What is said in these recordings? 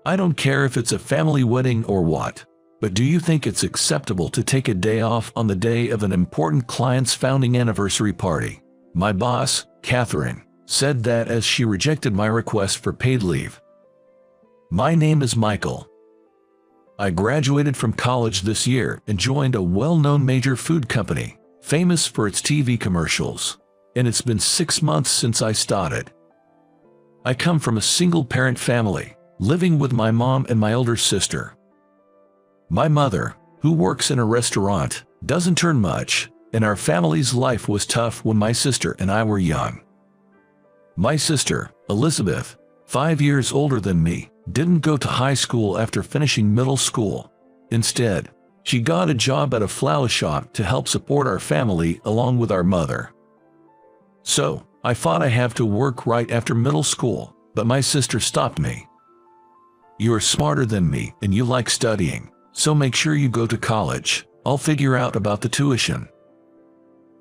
I don't care if it's a family wedding or what, but do you think it's acceptable to take a day off on the day of an important client's founding anniversary party? My boss, Catherine, said that as she rejected my request for paid leave. My name is Michael. I graduated from college this year and joined a well-known major food company, famous for its TV commercials, and it's been 6 months since I started. I come from a single-parent family, living with my mom and my older sister. My mother, who works in a restaurant, doesn't earn much, and our family's life was tough when my sister and I were young. My sister, Elizabeth, 5 years older than me, didn't go to high school after finishing middle school. Instead, she got a job at a flower shop to help support our family along with our mother. So, I thought I have to work right after middle school, but my sister stopped me. You're smarter than me and you like studying, so make sure you go to college. I'll figure out about the tuition.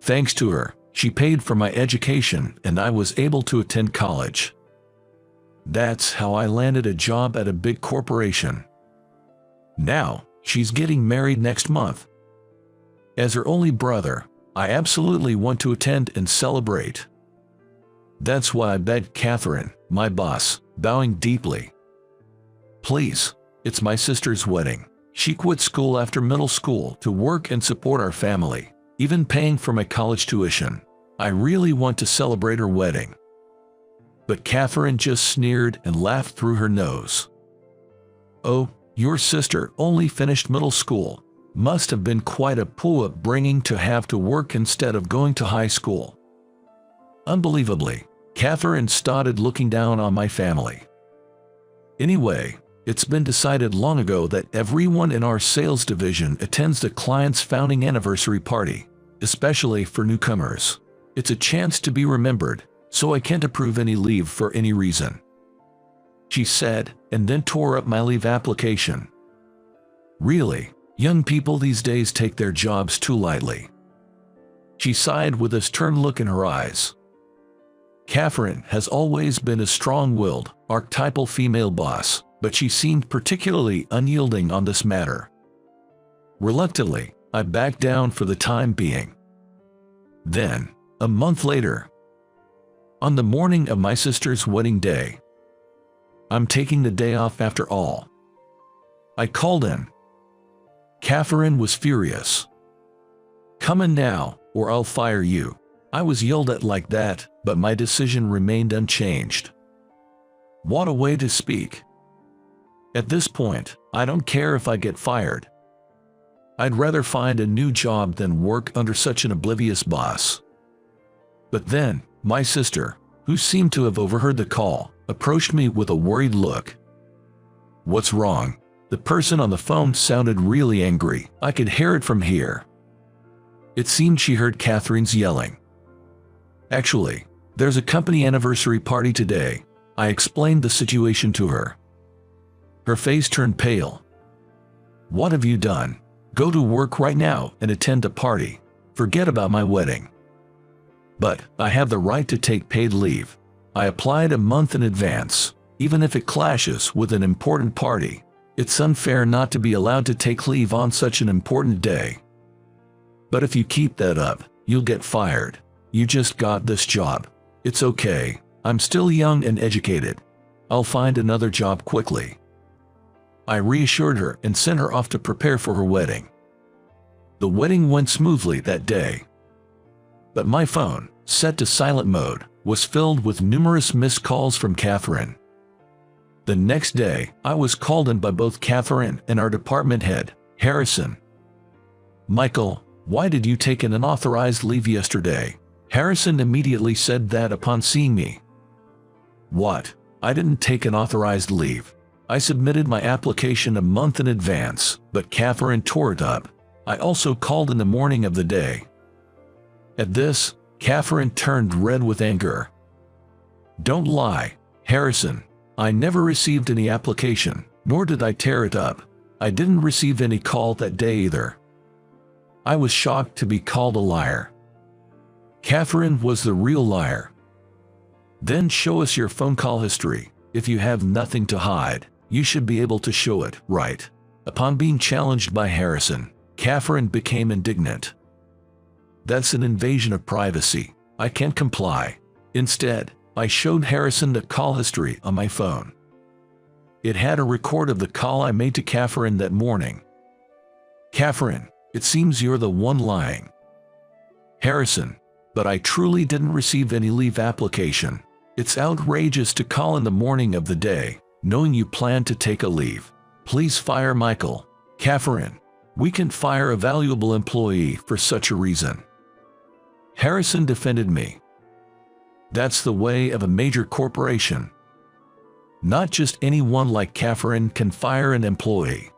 Thanks to her, she paid for my education and I was able to attend college. That's how I landed a job at a big corporation. Now, she's getting married next month. As her only brother, I absolutely want to attend and celebrate. That's why I begged Catherine, my boss, bowing deeply. Please, it's my sister's wedding. She quit school after middle school to work and support our family, even paying for my college tuition. I really want to celebrate her wedding. But Catherine just sneered and laughed through her nose. Oh, your sister only finished middle school. Must have been quite a poor upbringing to have to work instead of going to high school. Unbelievably, Catherine started looking down on my family. Anyway, it's been decided long ago that everyone in our sales division attends the client's founding anniversary party, especially for newcomers. It's a chance to be remembered, so I can't approve any leave for any reason, she said, and then tore up my leave application. Really, young people these days take their jobs too lightly. She sighed with a stern look in her eyes. Catherine has always been a strong-willed, archetypal female boss, but she seemed particularly unyielding on this matter. Reluctantly, I backed down for the time being. Then, a month later, on the morning of my sister's wedding day, I'm taking the day off after all. I called in. Catherine was furious. Come in now, or I'll fire you. I was yelled at like that, but my decision remained unchanged. What a way to speak. At this point, I don't care if I get fired. I'd rather find a new job than work under such an oblivious boss. But then, my sister, who seemed to have overheard the call, approached me with a worried look. What's wrong? The person on the phone sounded really angry. I could hear it from here. It seemed she heard Catherine's yelling. Actually, there's a company anniversary party today. I explained the situation to her. Her face turned pale. What have you done? Go to work right now and attend the party. Forget about my wedding. But I have the right to take paid leave. I applied a month in advance, even if it clashes with an important party. It's unfair not to be allowed to take leave on such an important day. But if you keep that up, you'll get fired. You just got this job. It's okay. I'm still young and educated. I'll find another job quickly. I reassured her and sent her off to prepare for her wedding. The wedding went smoothly that day. But my phone, set to silent mode, was filled with numerous missed calls from Catherine. The next day, I was called in by both Catherine and our department head, Harrison. Michael, why did you take an unauthorized leave yesterday? Harrison immediately said that upon seeing me. What? I didn't take an authorized leave. I submitted my application a month in advance, but Catherine tore it up. I also called in the morning of the day. At this, Catherine turned red with anger. Don't lie, Harrison. I never received any application, nor did I tear it up. I didn't receive any call that day either. I was shocked to be called a liar. Catherine was the real liar. Then show us your phone call history, if you have nothing to hide. You should be able to show it, right? Upon being challenged by Harrison, Catherine became indignant. That's an invasion of privacy. I can't comply. Instead, I showed Harrison the call history on my phone. It had a record of the call I made to Catherine that morning. Catherine, it seems you're the one lying. Harrison, but I truly didn't receive any leave application. It's outrageous to call in the morning of the day, knowing you plan to take a leave. Please fire Michael. Catherine, we can fire a valuable employee for such a reason. Harrison defended me. That's the way of a major corporation. Not just anyone like Catherine can fire an employee.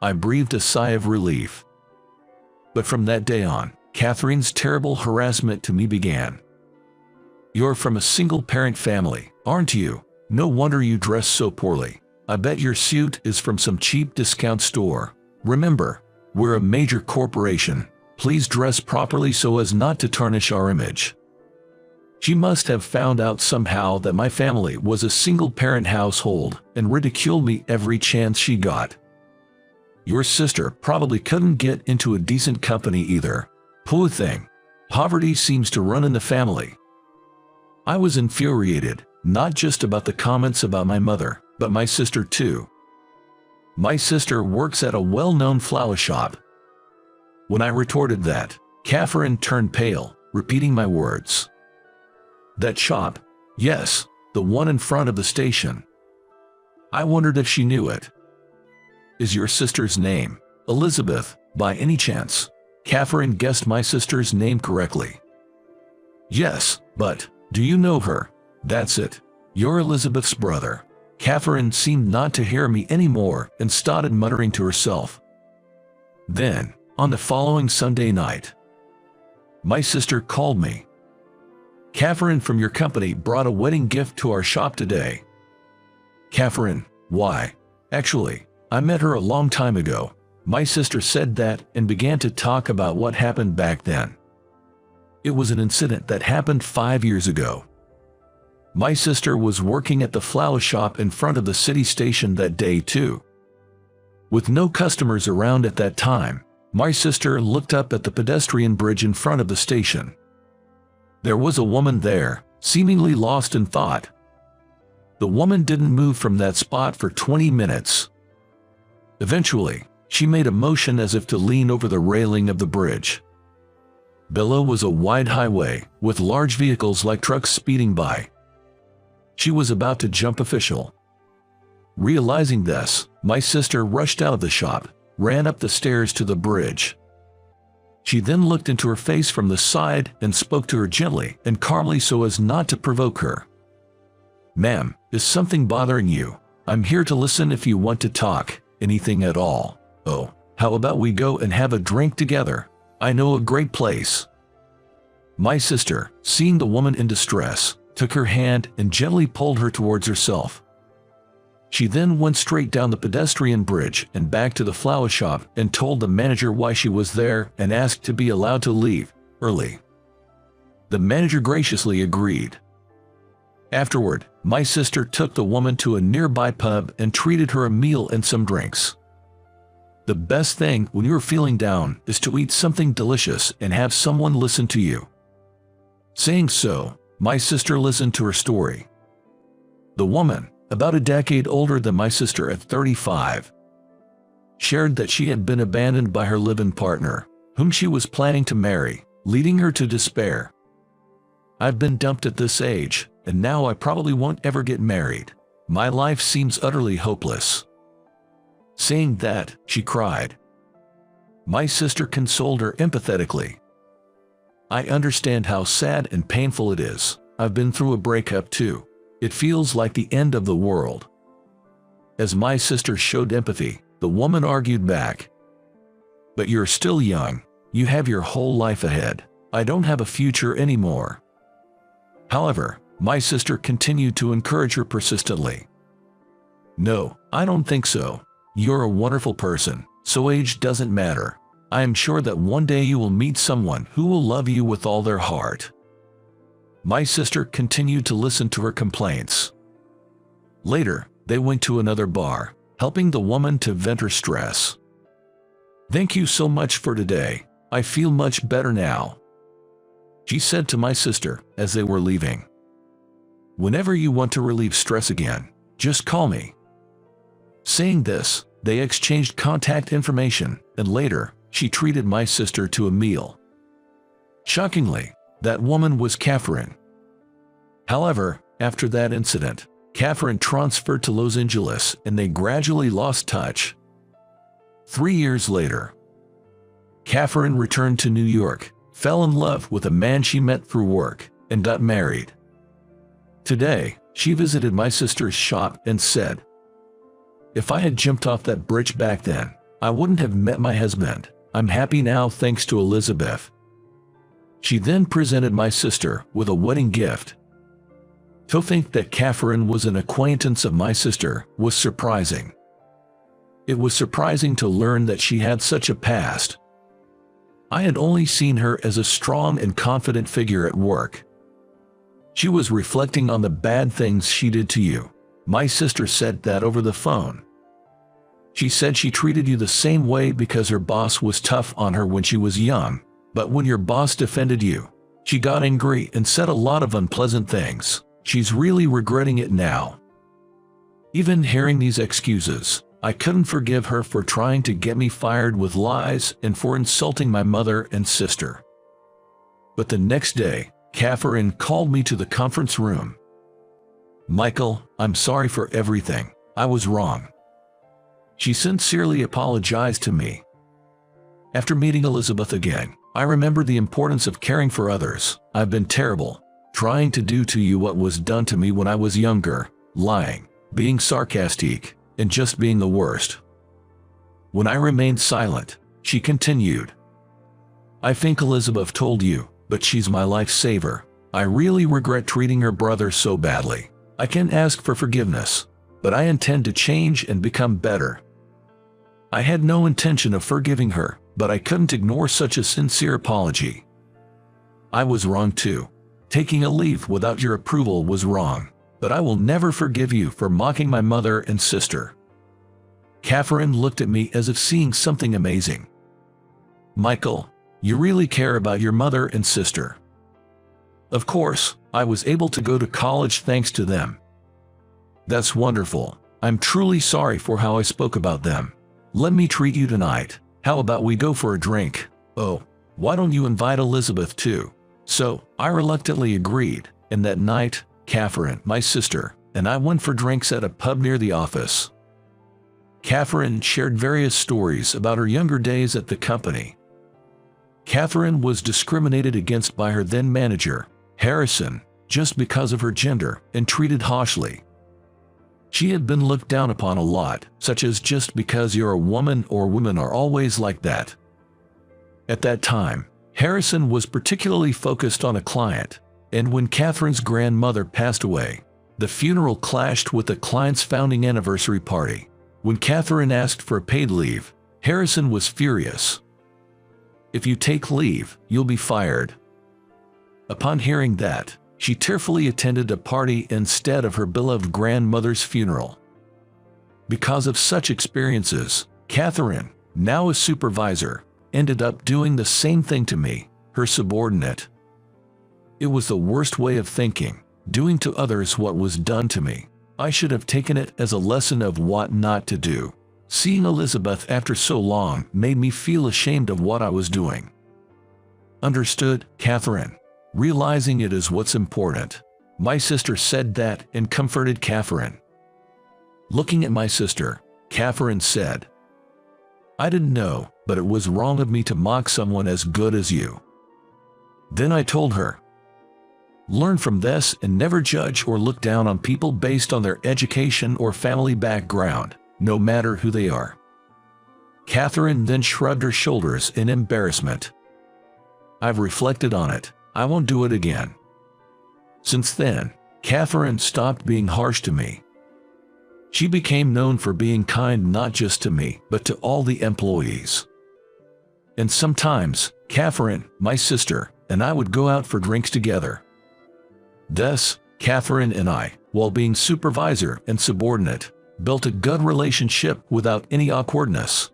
I breathed a sigh of relief. But from that day on, Catherine's terrible harassment to me began. You're from a single-parent family, aren't you? No wonder you dress so poorly. I bet your suit is from some cheap discount store. Remember, we're a major corporation. Please dress properly so as not to tarnish our image. She must have found out somehow that my family was a single-parent household and ridiculed me every chance she got. Your sister probably couldn't get into a decent company either. Poor thing. Poverty seems to run in the family. I was infuriated, not just about the comments about my mother, but my sister too. My sister works at a well-known flower shop. When I retorted that, Catherine turned pale, repeating my words. That shop? Yes, the one in front of the station. I wondered if she knew it. Is your sister's name Elizabeth, by any chance? Catherine guessed my sister's name correctly. Yes, but do you know her? That's it. You're Elizabeth's brother. Catherine seemed not to hear me anymore and started muttering to herself. Then, on the following Sunday night, my sister called me. Catherine from your company brought a wedding gift to our shop today. Catherine, why? Actually, I met her a long time ago. My sister said that and began to talk about what happened back then. It was an incident that happened 5 years ago. My sister was working at the flower shop in front of the city station that day too. With no customers around at that time, my sister looked up at the pedestrian bridge in front of the station. There was a woman there, seemingly lost in thought. The woman didn't move from that spot for 20 minutes. Eventually, she made a motion as if to lean over the railing of the bridge. Below was a wide highway, with large vehicles like trucks speeding by. She was about to jump official. Realizing this, my sister rushed out of the shop, ran up the stairs to the bridge. She then looked into her face from the side and spoke to her gently and calmly so as not to provoke her. Ma'am, is something bothering you? I'm here to listen if you want to talk, anything at all. Oh, how about we go and have a drink together? I know a great place. My sister, seeing the woman in distress, took her hand and gently pulled her towards herself. She then went straight down the pedestrian bridge and back to the flower shop and told the manager why she was there and asked to be allowed to leave early. The manager graciously agreed. Afterward, my sister took the woman to a nearby pub and treated her a meal and some drinks. The best thing when you're feeling down is to eat something delicious and have someone listen to you. Saying so, my sister listened to her story. The woman, about a decade older than my sister at 35, shared that she had been abandoned by her live-in partner, whom she was planning to marry, leading her to despair. I've been dumped at this age, and now I probably won't ever get married. My life seems utterly hopeless. Saying that, she cried. My sister consoled her empathetically. I understand how sad and painful it is. I've been through a breakup too. It feels like the end of the world. As my sister showed empathy, the woman argued back. But you're still young. You have your whole life ahead. I don't have a future anymore. However, my sister continued to encourage her persistently. No, I don't think so. You're a wonderful person, so age doesn't matter. I am sure that one day you will meet someone who will love you with all their heart. My sister continued to listen to her complaints. Later, they went to another bar, helping the woman to vent her stress. "Thank you so much for today. I feel much better now," she said to my sister as they were leaving. "Whenever you want to relieve stress again, just call me." Saying this, they exchanged contact information, and later, she treated my sister to a meal. Shockingly, that woman was Catherine. However, after that incident, Catherine transferred to Los Angeles and they gradually lost touch. 3 years later, Catherine returned to New York, fell in love with a man she met through work, and got married. Today, she visited my sister's shop and said, "If I had jumped off that bridge back then, I wouldn't have met my husband. I'm happy now thanks to Elizabeth." She then presented my sister with a wedding gift. To think that Catherine was an acquaintance of my sister was surprising. It was surprising to learn that she had such a past. I had only seen her as a strong and confident figure at work. She was reflecting on the bad things she did to you. My sister said that over the phone. She said she treated you the same way because her boss was tough on her when she was young, but when your boss defended you, she got angry and said a lot of unpleasant things. She's really regretting it now. Even hearing these excuses, I couldn't forgive her for trying to get me fired with lies and for insulting my mother and sister. But the next day, Catherine called me to the conference room. "Michael, I'm sorry for everything. I was wrong." She sincerely apologized to me. After meeting Elizabeth again, I remembered the importance of caring for others. "I've been terrible, trying to do to you what was done to me when I was younger, lying, being sarcastic, and just being the worst." When I remained silent, she continued, "I think Elizabeth told you, but she's my lifesaver. I really regret treating her brother so badly. I can ask for forgiveness, but I intend to change and become better." I had no intention of forgiving her, but I couldn't ignore such a sincere apology. "I was wrong too. Taking a leave without your approval was wrong, but I will never forgive you for mocking my mother and sister." Catherine looked at me as if seeing something amazing. "Michael, you really care about your mother and sister." "Of course, I was able to go to college thanks to them." "That's wonderful. I'm truly sorry for how I spoke about them. Let me treat you tonight. How about we go for a drink? Oh, why don't you invite Elizabeth too?" So, I reluctantly agreed, and that night, Catherine, my sister, and I went for drinks at a pub near the office. Catherine shared various stories about her younger days at the company. Catherine was discriminated against by her then manager, Harrison, just because of her gender, and treated harshly. She had been looked down upon a lot, such as just because you're a woman or women are always like that. At that time, Harrison was particularly focused on a client, and when Catherine's grandmother passed away, the funeral clashed with the client's founding anniversary party. When Catherine asked for a paid leave, Harrison was furious. "If you take leave, you'll be fired." Upon hearing that, she tearfully attended a party instead of her beloved grandmother's funeral. Because of such experiences, Catherine, now a supervisor, ended up doing the same thing to me, her subordinate. It was the worst way of thinking, doing to others what was done to me. I should have taken it as a lesson of what not to do. Seeing Elizabeth after so long made me feel ashamed of what I was doing. "Understood, Catherine. Realizing it is what's important." My sister said that and comforted Catherine. Looking at my sister, Catherine said, "I didn't know, but it was wrong of me to mock someone as good as you." Then I told her, "Learn from this and never judge or look down on people based on their education or family background, no matter who they are." Catherine then shrugged her shoulders in embarrassment. "I've reflected on it. I won't do it again." Since then, Catherine stopped being harsh to me. She became known for being kind not just to me, but to all the employees. And sometimes, Catherine, my sister, and I would go out for drinks together. Thus, Catherine and I, while being supervisor and subordinate, built a good relationship without any awkwardness.